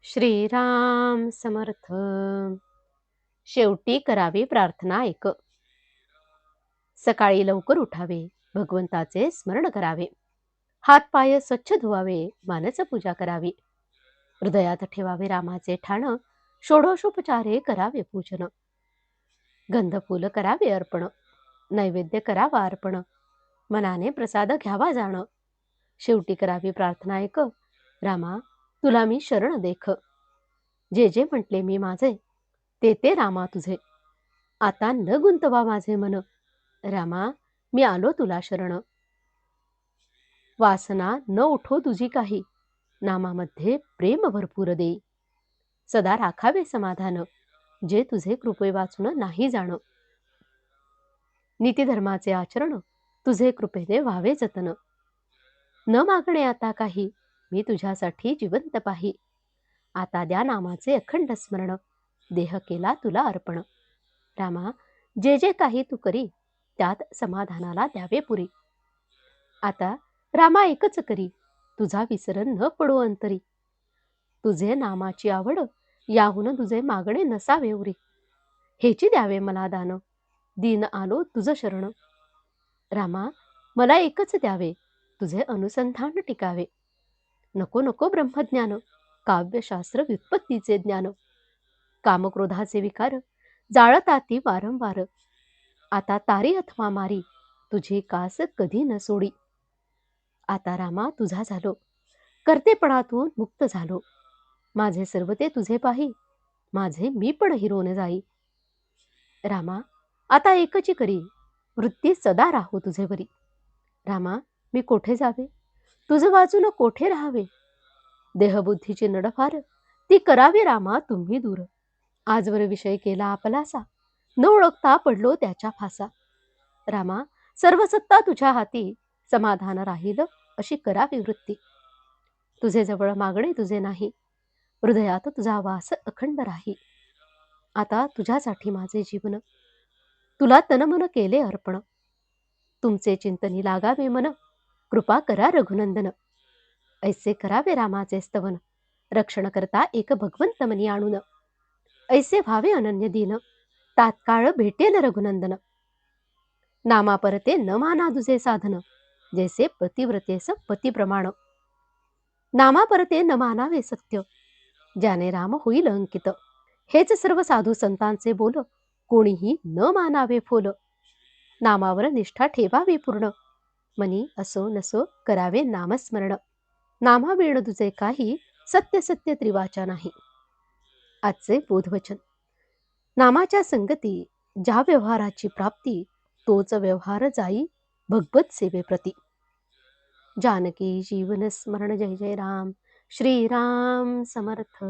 श्रीराम समर्थ. शेवटी करावी प्रार्थना एक. सकाळी लवकर उठावे, भगवंताचे स्मरण करावे, हात पाय स्वच्छ धुवावे, मानस पूजा करावी, हृदयात ठेवावे रामाचे ठाण, षोडशोपचारे करावे पूजन, गंधफूल करावे अर्पण, नैवेद्य करावा अर्पण, मनाने प्रसाद घ्यावा जाण. शेवटी करावी प्रार्थना एक. रामा, तुला मी शरण देख. जे जे म्हटले मी माझे, ते रामा तुझे. आता न गुंतवा माझे मन. रामा, मी आलो तुला शरण. वासना न उठो तुझी काही, नामामध्ये प्रेम भरपूर दे. सदा राखावे समाधान, जे तुझे कृपे वाचून नाही जाण. नीतिधर्माचे आचरण, तुझे कृपेने व्हावे जतन. न मागणे आता काही, मी तुझ्यासाठी जिवंत पाही. आता द्या नामाचे अखंड स्मरण, देह केला तुला अर्पण. रामा, जे जे काही तू करी, त्यात समाधानाला द्यावे पुरी. आता रामा एकच करी, तुझा विसरण न पडो अंतरी. तुझे नामाची आवड, याहून तुझे मागणे नसावे उरी. हेची द्यावे मला दान, दीन आलो तुझ शरण. रामा, मला एकच द्यावे, तुझे अनुसंधान टिकावे. नको नको ब्रह्मज्ञान, काव्यशास्त्र व्युत्पत्तीचे ज्ञान. कामक्रोधाचे विकार, जाळताती वारंवार. आता तारी अथवा मारी, तुझी कास कधी न सोडी. आता रामा तुझा झालो, कर्तेपणातून मुक्त झालो. माझे सर्व ते तुझे पाही, माझे मी पण हिरोन जाई. रामा, आता एकची करी, वृत्ती सदा राहो तुझे वरी. रामा, मी कोठे जावे, तुझ वाचून कोठे राहावे. देहबुद्धीची नडफार, ती करावी रामा तुम्ही दूर. आजवर विषय केला आपलासा, न ओळखता पडलो त्याच्या फासा. रामा, सर्व सत्ता तुझ्या हाती, समाधान राहील अशी करावी वृत्ती. तुझे जवळ मागणे तुझे नाही, हृदयात तुझा वास अखंड राही. आता तुझ्यासाठी माझे जीवन, तुला तनमन केले अर्पण. तुमचे चिंतनी लागावे मन, कृपा करा रघुनंदन. ऐसे करावे रामाचे स्तवन, रक्षण करता एक भगवंत मनी आणून. ऐसे व्हावे अनन्य दीन, तात्काळ भेटेल रघुनंदन. नामा परते न माना तुझे साधन, जैसे पतिव्रतेस पती प्रमाण. नामा परते न मानावे सत्य, ज्याने राम होईल अंकित. हेच सर्व साधू संतांचे बोल, कोणीही न मानावे फोल. नामावर निष्ठा ठेवावी पूर्ण, मनी असो नसो करावे नामस्मरण. नामाविण तुझे काही, सत्य सत्य त्रिवाचा नाही. आजचे बोधवचन. नामाच्या संगती, ज्या व्यवहाराची प्राप्ती, तोच व्यवहार जाई भगवत सेवेप्रती. जानकी जीवन स्मरण. जय जय राम. श्रीराम समर्थ.